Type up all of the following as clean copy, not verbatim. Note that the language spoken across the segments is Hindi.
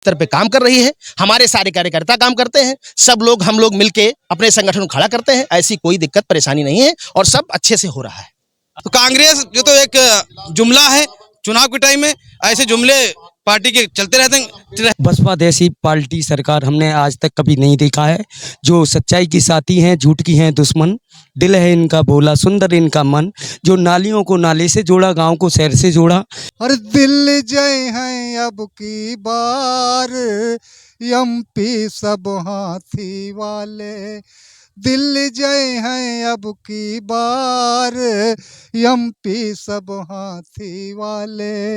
स्तर पे काम कर रही है। हमारे सारे कार्यकर्ता काम करते हैं, सब लोग हम लोग मिलके अपने संगठन को खड़ा करते हैं। ऐसी कोई दिक्कत परेशानी नहीं है और सब अच्छे से हो रहा है। तो कांग्रेस जो तो एक जुमला है, चुनाव के टाइम में ऐसे जुमले पार्टी के चलते रहते हैं। बसपा जैसी पार्टी सरकार हमने आज तक कभी नहीं देखा है। जो सच्चाई की साथी हैं, झूठ की हैं दुश्मन। दिल है इनका भोला, सुंदर इनका मन। जो नालियों को नाले से जोड़ा, गांव को शहर से जोड़ा। और दिल जय हैं अब की बार, एमपी सब हाथी वाले। दिल जय हैं अब की बार, एमपी सब हाथी वाले।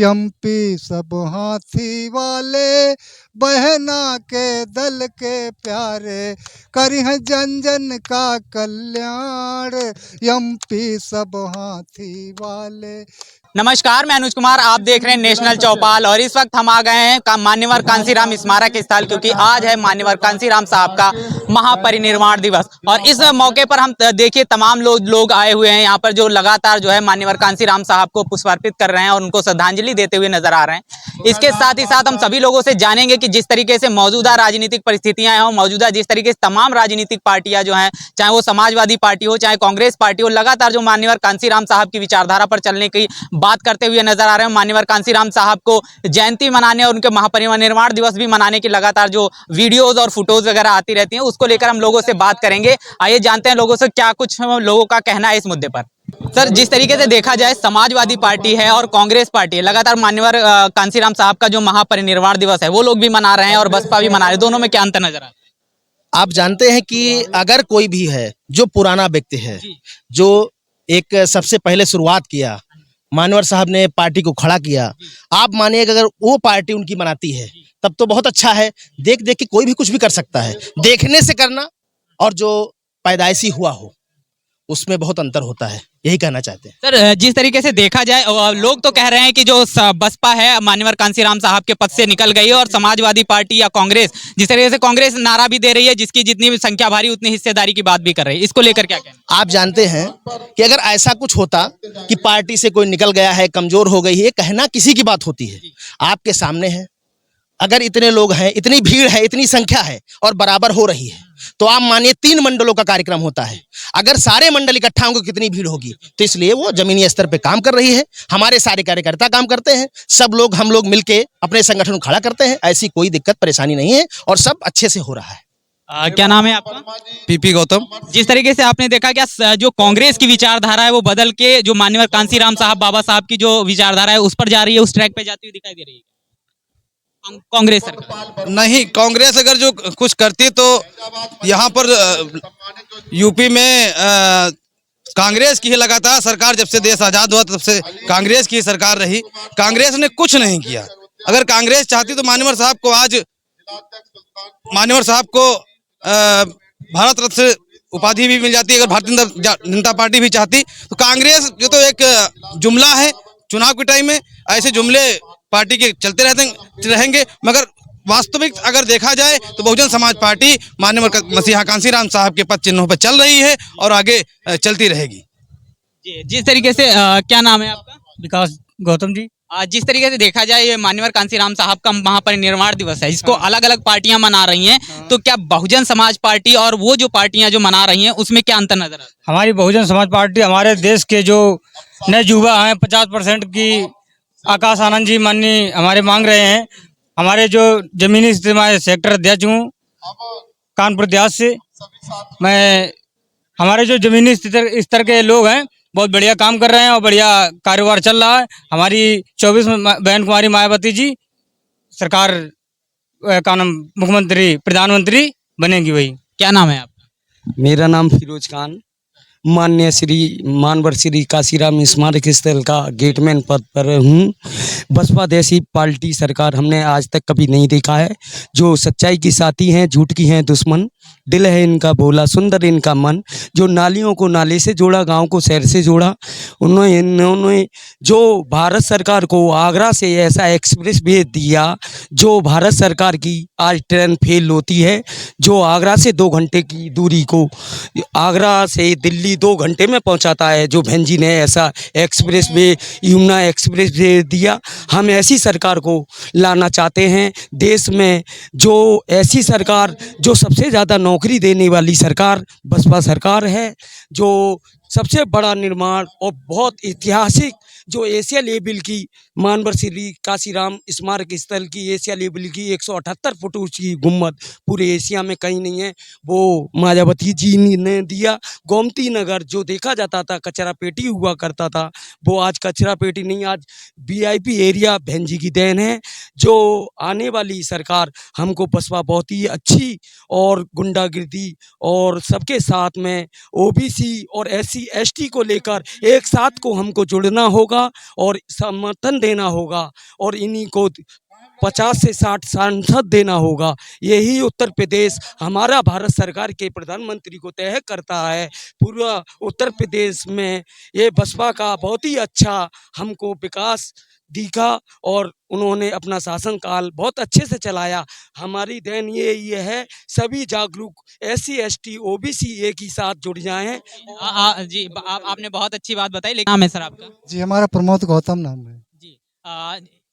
एमपी सब हाथी वाले, बहना के दल के प्यारे। करी हैं जन जन का कल्याण, एमपी सब हाथी वाले। नमस्कार, मैं अनुज कुमार, आप देख रहे हैं नेशनल चौपाल। और इस वक्त हम आ गए हैं मान्यवर कांसीराम स्मारक स्थल, क्योंकि आज है मान्यवर कांसीराम साहब का महापरिनिर्वाण दिवस। और इस मौके पर हम देखिए तमाम लोग आए हुए हैं यहाँ पर, जो लगातार जो है मान्यवर कांसीराम साहब को पुष्पार्पित कर रहे हैं और उनको श्रद्धांजलि देते हुए नजर आ रहे हैं। इसके साथ ही साथ हम सभी लोगों से जानेंगे कि जिस तरीके से मौजूदा राजनीतिक परिस्थितियां हैं, मौजूदा जिस तरीके से तमाम राजनीतिक पार्टियां जो हैं, चाहे वो समाजवादी पार्टी हो, चाहे कांग्रेस पार्टी हो, लगातार जो मान्यवर कांसीराम साहब की विचारधारा पर चलने की बात करते हुए नजर आ रहे हैं। मान्यवर कांसीराम साहब को जयंती मनाने और उनके महापरिनिर्वाण दिवस भी मनाने की लगातार जो वीडियोस और फोटोज वगैरह आती रहती हैं, उसको लेकर हम लोगों से बात करेंगे। आइए जानते हैं लोगों से क्या कुछ लोगों का कहना है इस मुद्दे पर। सर, जिस तरीके से देखा जाए समाजवादी पार्टी है और कांग्रेस पार्टी है, लगातार मान्यवर कांसीराम साहब का जो महापरिनिर्वाण दिवस है वो लोग भी मना रहे हैं और बसपा भी मना रहे हैं, दोनों में क्या अंतर नजर आता है? आप जानते हैं कि अगर कोई भी है जो पुराना व्यक्ति है, जो एक सबसे पहले शुरुआत किया, मान्यवर साहब ने पार्टी को खड़ा किया, आप मानिए कि अगर वो पार्टी उनकी बनाती है तब तो बहुत अच्छा है। देख देख के कोई भी कुछ भी कर सकता है, देखने से करना और जो पैदाइशी हुआ हो उसमें बहुत अंतर होता है, यही कहना चाहते हैं। सर, जिस तरीके से देखा जाए लोग तो कह रहे हैं कि जो बसपा है मान्यवर कांसीराम साहब के पद से निकल गई है और समाजवादी पार्टी या कांग्रेस, जिस तरीके से कांग्रेस नारा भी दे रही है, जिसकी जितनी भी संख्या भारी उतनी हिस्सेदारी की बात भी कर रही है, इसको लेकर क्या कहना? आप जानते हैं कि अगर ऐसा कुछ होता कि पार्टी से कोई निकल गया है, कमजोर हो गई है, कहना किसी की बात होती है। आपके सामने है, अगर इतने लोग हैं, इतनी भीड़ है, इतनी संख्या है और बराबर हो रही है, तो आप मानिए 3 मंडलों का कार्यक्रम होता है। अगर सारे मंडल इकट्ठा होंगे कितनी भीड़ होगी। तो इसलिए वो जमीनी स्तर पे काम कर रही है। हमारे सारे कार्यकर्ता काम करते हैं, सब लोग हम लोग मिलके अपने संगठन को खड़ा करते हैं। ऐसी कोई दिक्कत परेशानी नहीं है और सब अच्छे से हो रहा है। क्या नाम है आपका? पीपी गौतम। जिस तरीके से आपने देखा क्या जो कांग्रेस की विचारधारा है वो बदल के जो मान्यवर कांसीराम साहब बाबा साहब की जो विचारधारा है उस पर जा रही है, उस ट्रैक पे जाती हुई दिखाई दे रही है कांग्रेस सरकार? नहीं, कांग्रेस अगर जो कुछ करती तो यहाँ पर यूपी में कांग्रेस की ही लगातार सरकार, जब से देश आजाद हुआ तब से कांग्रेस की सरकार रही। कांग्रेस ने कुछ नहीं किया। अगर कांग्रेस चाहती तो मान्यवर साहब को भारत रत्न से उपाधि भी मिल जाती। अगर भारतीय जनता पार्टी भी चाहती तो कांग्रेस जो तो एक जुमला है, चुनाव के टाइम में ऐसे जुमले पार्टी के चलते रहेंगे, मगर वास्तविक अगर देखा जाए तो बहुजन समाज पार्टी माननीय मसीहा कांसीराम साहब के पद चिन्हों पर चल रही है और आगे चलती रहेगी। जिस तरीके से क्या नाम है आपका? विकास गौतम जी। जिस तरीके से देखा जाए ये मान्यवर कांसीराम साहब का महापरिनिर्वाण दिवस है, इसको अलग अलग पार्टियां मना रही हैं, तो क्या बहुजन समाज पार्टी और वो जो पार्टियां जो मना रही हैं उसमें क्या अंतर नजर आता है? हमारी बहुजन समाज पार्टी हमारे देश के जो नए युवा हैं 50% की आकाश आनंद जी माननीय हमारे मांग रहे हैं। हमारे जो जमीनी सेक्टर अध्यक्ष हूँ कानपुर देहात से मैं, हमारे जो जमीनी स्तर के लोग हैं बहुत बढ़िया काम कर रहे हैं और बढ़िया कारोबार चल रहा है। हमारी 24 बहन कुमारी मायावती जी सरकार का नाम मुख्यमंत्री प्रधानमंत्री बनेगी। वही। क्या नाम है आपका? मेरा नाम फिरोज खान, माननीय श्री मानवर श्री कांसीराम स्मारक स्थल का गेटमैन पद पर हूँ। बसपा जैसी पार्टी सरकार हमने आज तक कभी नहीं देखा है। जो सच्चाई की साथी हैं, झूठ की हैं दुश्मन। दिल है इनका भोला, सुंदर इनका मन, जो नालियों को नाले से जोड़ा, गांव को शहर से जोड़ा। इन्होंने जो भारत सरकार को आगरा से ऐसा एक्सप्रेस भेज दिया, जो भारत सरकार की आज ट्रेन फेल होती है, जो आगरा से 2 घंटे की दूरी को आगरा से दिल्ली 2 घंटे में पहुंचाता है, जो बहन जी ने ऐसा एक्सप्रेस वे, यमुना एक्सप्रेस भेज दिया। हम ऐसी सरकार को लाना चाहते हैं देश में, जो ऐसी सरकार जो सबसे ज़्यादा नौकरी देने वाली सरकार बसपा सरकार है, जो सबसे बड़ा निर्माण और बहुत ऐतिहासिक, जो एशिया लेवल की मानवर श्री काशीराम स्मारक स्थल की एशिया लेवल की 178 फुट ऊंची गुम्बद पूरे एशिया में कहीं नहीं है, वो मायावती जी ने दिया। गोमती नगर जो देखा जाता था कचरा पेटी हुआ करता था, वो आज कचरा पेटी नहीं, आज वीआईपी एरिया बहन जी की देन है। जो आने वाली सरकार हमको बसपा बहुत ही अच्छी और गुंडागिर्दी और सबके साथ में ओबीसी और एससी एसटी को लेकर एक साथ को हमको जुड़ना होगा और समर्थन देना होगा, और इन्हीं को 50 से 60 सांसद देना होगा। यही उत्तर प्रदेश हमारा भारत सरकार के प्रधानमंत्री को तय करता है। पूरा उत्तर प्रदेश में ये बसपा का बहुत ही अच्छा हमको विकास दिखा और उन्होंने अपना शासनकाल बहुत अच्छे से चलाया। हमारी देन ये है सभी जागरूक एससी एसटी ओबीसी एक ही साथ जुड़ जाएं। जी आपने बहुत अच्छी बात बताई, लेकिन नाम है सर आपका? जी हमारा प्रमोद गौतम नाम है। जी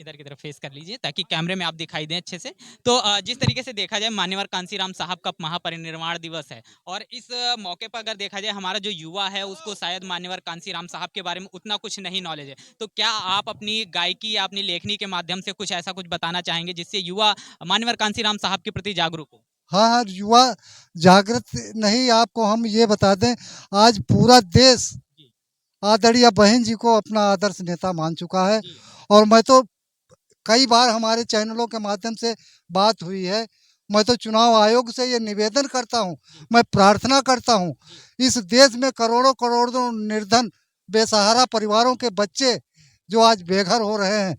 इधर की तरफ फेस कर लीजिए ताकि कैमरे में आप दिखाई दें अच्छे से। तो जिस तरीके से देखा जाए मान्यवर कांसीराम साहब का महापरिनिर्वाण दिवस है, और इस मौके पर अगर देखा जाए हमारा जो युवा है उसको शायद मान्यवर कांसीराम साहब के बारे में उतना कुछ नहीं नॉलेज है। तो क्या आप अपनी गायकी या अपनी लेखनी के माध्यम से कुछ ऐसा कुछ बताना चाहेंगे जिससे युवा मान्यवर कांसीराम साहब के प्रति जागरूक हो? हाँ हाँ, युवा जागृत नहीं, आपको हम ये बता दें, आज पूरा देश आदरणीय बहन जी को अपना आदर्श नेता मान चुका है। और मैं तो कई बार हमारे चैनलों के माध्यम से बात हुई है, मैं तो चुनाव आयोग से ये निवेदन करता हूँ, मैं प्रार्थना करता हूँ, इस देश में करोड़ों करोड़ों निर्धन बेसहारा परिवारों के बच्चे जो आज बेघर हो रहे हैं,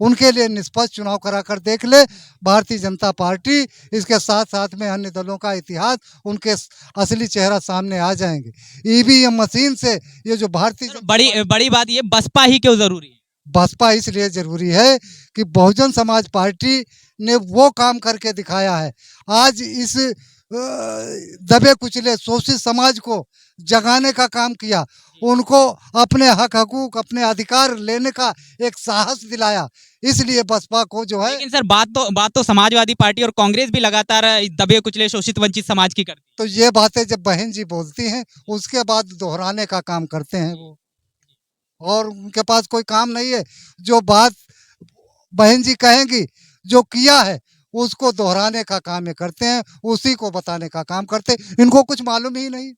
उनके लिए निष्पक्ष चुनाव कराकर देख ले भारतीय जनता पार्टी। इसके साथ साथ में अन्य दलों का इतिहास, उनके असली चेहरा सामने आ जाएंगे। ईवीएम मशीन से ये जो भारतीय बड़ी बात ये बसपा ही क्यों जरूरी है? बसपा इसलिए जरूरी है कि बहुजन समाज पार्टी ने वो काम करके दिखाया है। आज इस दबे कुचले शोषित समाज को जगाने का काम किया, उनको अपने हक हकूक अपने अधिकार लेने का एक साहस दिलाया। इसलिए बसपा को जो है, लेकिन सर बात तो समाजवादी पार्टी और कांग्रेस भी लगातार दबे कुचले शोषित वंचित समाज की करती। तो ये बातें जब बहन जी बोलती हैं उसके बाद दोहराने का काम करते हैं वो, और उनके पास कोई काम नहीं है। जो बात बहन जी कहेंगी, जो किया है उसको दोहराने का काम ये करते हैं, उसी को बताने का काम करते हैं। इनको कुछ मालूम ही नहीं।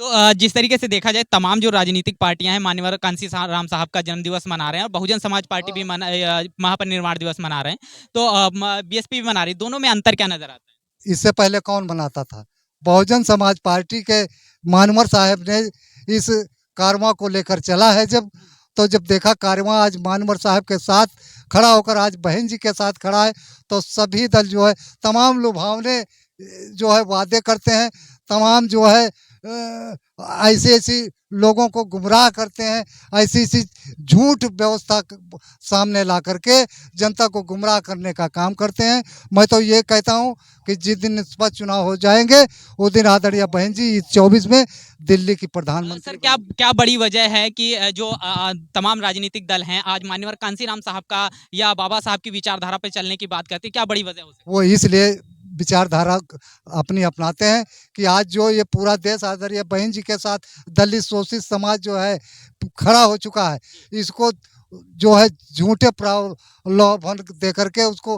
तो जिस तरीके से देखा जाए तमाम जो राजनीतिक पार्टियां हैं मान्यवर कांसीराम साहब का जन्मदिवस मना रहे हैं, और बहुजन समाज पार्टी भी महापरिनिर्वाण दिवस मना रहे हैं, तो बीएसपी भी मना रही है। दोनों में अंतर क्या नजर आता है? इससे पहले कौन मनाता था? बहुजन समाज पार्टी के मानवर साहब ने इस कारवां को लेकर चला है। जब देखा कारवां आज मानवर साहब के साथ खड़ा होकर आज बहन जी के साथ खड़ा है, तो सभी दल जो है तमाम लुभावने जो है वादे करते हैं, तमाम जो है ऐसी लोगों को गुमराह करते हैं, ऐसी झूठ व्यवस्था सामने ला करके जनता को गुमराह करने का काम करते हैं। मैं तो ये कहता हूँ कि जिस दिन निष्पक्ष चुनाव हो जाएंगे उस दिन आदरणीय बहन जी इस 24 में दिल्ली की प्रधानमंत्री। सर क्या बड़ी वजह है कि जो तमाम राजनीतिक दल हैं आज मान्यवर कांसीराम साहब का या बाबा साहब की विचारधारा पर चलने की बात करते हैं? क्या बड़ी वजह हो सकती है? वो इसलिए विचारधारा अपनी अपनाते हैं कि आज जो ये पूरा देश आदरणीय बहन जी के साथ दलित शोषित समाज जो है खड़ा हो चुका है, इसको जो है झूठे प्रलोभन दे करके उसको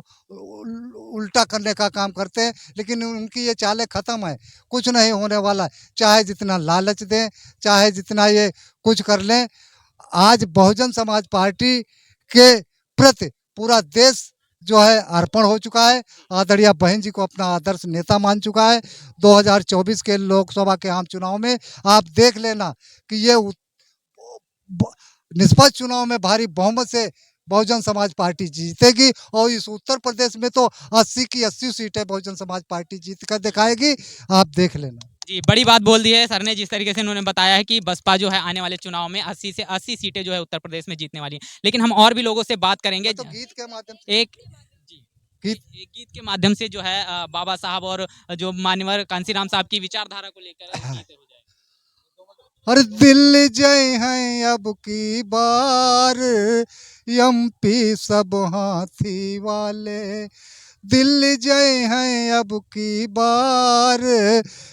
उल्टा करने का काम करते हैं। लेकिन उनकी ये चालें ख़त्म है, कुछ नहीं होने वाला है। चाहे जितना लालच दें, चाहे जितना ये कुछ कर लें, आज बहुजन समाज पार्टी के प्रति पूरा देश जो है अर्पण हो चुका है। आदरणीय बहन जी को अपना आदर्श नेता मान चुका है। 2024 के लोकसभा के आम चुनाव में आप देख लेना कि ये निष्पक्ष चुनाव में भारी बहुमत से बहुजन समाज पार्टी जीतेगी और इस उत्तर प्रदेश में तो 80 की 80 सीटें बहुजन समाज पार्टी जीत कर दिखाएगी, आप देख लेना। जी, बड़ी बात बोल दी है सर ने, जिस तरीके से उन्होंने बताया है कि बसपा जो है आने वाले चुनाव में 80 से 80 सीटें जो है उत्तर प्रदेश में जीतने वाली हैं। लेकिन हम और भी लोगों से बात करेंगे। तो गीत के माध्यम से एक गीत एक गीत के माध्यम से जो है बाबा साहब और जो मान्यवर कांसीराम साहब की विचारधारा को लेकर गीत हो जाए। अरे दिल जय हैं अब की बार एमपी सब हाथी वाले, दिल जय हैं अब की बार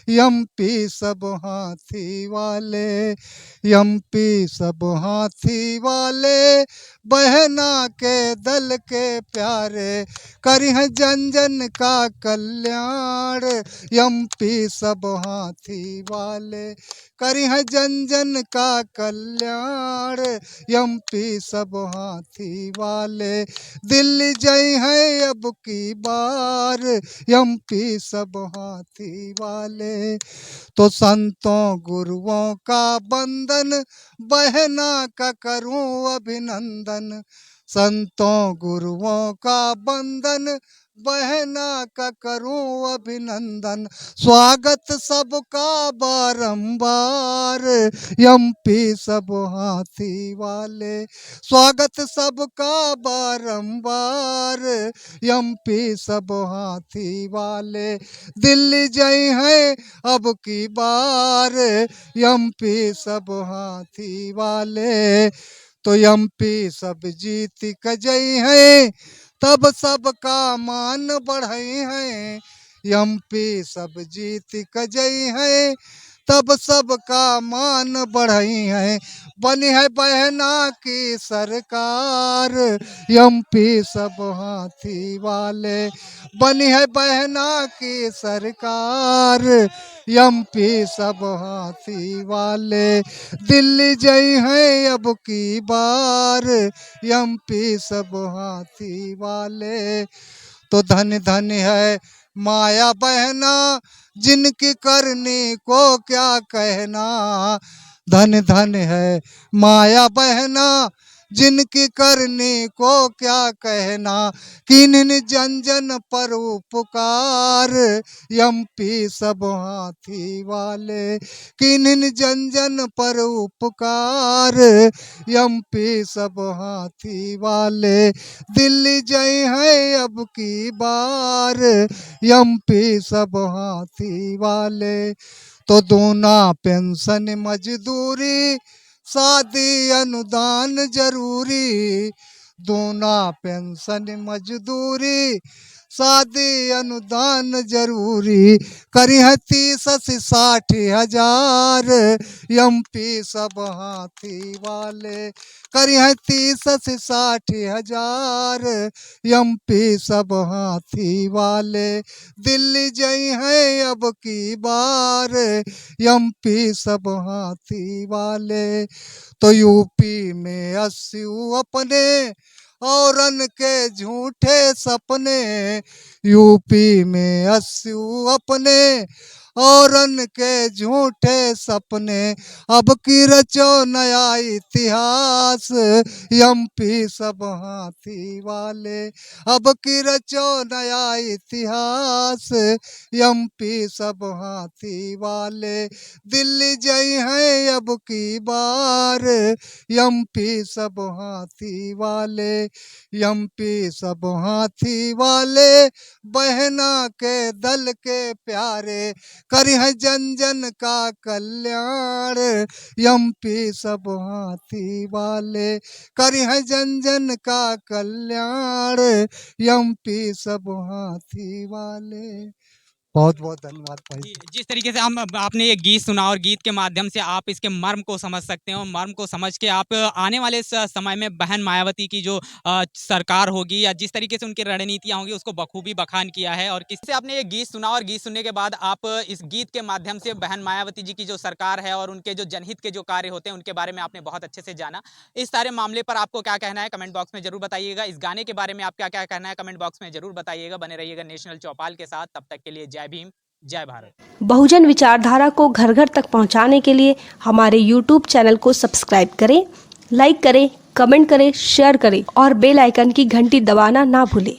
एमपी सब हाथी वाले, एमपी सब हाथी वाले बहना के दल के प्यारे, करिह जन जन का कल्याण, एमपी सब हाथी वाले करिह जन जन का कल्याण, एमपी सब हाथी वाले, दिल्ली जय है अब की बार एमपी सब हाथी वाले। तो संतों गुरुओं का बंदन बहना का करूं अभिनंदन, संतों गुरुओं का बंदन बहना का करूं अभिनंदन, स्वागत सबका बारंबार एमपी सब हाथी वाले, स्वागत सबका बारंबार एमपी सब हाथी वाले, दिल्ली जय है अब की बार एमपी सब हाथी वाले। तो एमपी सब जीत क जई है तब सबका मान बढ़ई है, एमपी सब जीत क जई है तब सबका मान बढ़ई है, बनी है बहना की सरकार एमपी सब हाथी वाले, बनी है बहना की सरकार एमपी सब हाथी वाले, दिल्ली जई है अब की बार एमपी सब हाथी वाले। तो धन धन है माया बहना जिनकी करनी को क्या कहना, धन धन है माया बहना जिनकी करनी को क्या कहना, किन्हीं जन जन पर उपकार एमपी सब हाथी वाले, किन्हीं जन जन पर उपकार एमपी सब हाथी वाले, दिल्ली जय है अब की बार एमपी सब हाथी वाले। तो दूना पेंशन मजदूरी शादी अनुदान जरूरी, दूना पेंशन मजदूरी शादी अनुदान जरूरी, करिह 30-60 एमपी सब हाथी वाले, करिह 30-60 एमपी सब हाथी वाले, दिल्ली जई है अब की बार एमपी सब हाथी वाले। तो यूपी में 80 अपने औरन के झूठे सपने, यूपी में 80 अपने औरन के झूठे सपने, अब की रचो नया इतिहास एमपी सब हाथी वाले, अब की रचो नया इतिहास एमपी सब हाथी वाले, दिल्ली जई है अब की बार एमपी सब हाथी वाले, एमपी सब हाथी वाले बहना के दल के प्यारे, करिह जन जन का कल्याण एमपी सब हाथी वाले, करिह जन जन का कल्याण एमपी सब हाथी वाले। बहुत बहुत धन्यवाद भाई। जिस तरीके से हम आपने ये गीत सुना और गीत के माध्यम से आप इसके मर्म को समझ सकते हैं और मर्म को समझ के आप आने वाले समय में बहन मायावती की जो सरकार होगी या जिस तरीके से उनकी रणनीतियां होंगी उसको बखूबी बखान किया है। और किससे आपने ये गीत सुना और गीत सुनने के बाद आप इस गीत के माध्यम से बहन मायावती जी की जो सरकार है और उनके जो जनहित के जो कार्य होते हैं उनके बारे में आपने बहुत अच्छे से जाना। इस सारे मामले पर आपको क्या कहना है कमेंट बॉक्स में जरूर बताइएगा। इस गाने के बारे में आप क्या क्या कहना है कमेंट बॉक्स में जरूर बताइएगा। बने रहिएगा नेशनल चौपाल के साथ। तब तक के लिए जय भीम, जय भारत। बहुजन विचारधारा को घर घर तक पहुंचाने के लिए हमारे YouTube चैनल को सब्सक्राइब करें, लाइक करें, कमेंट करें, शेयर करें और बेल आइकन की घंटी दबाना ना भूलें।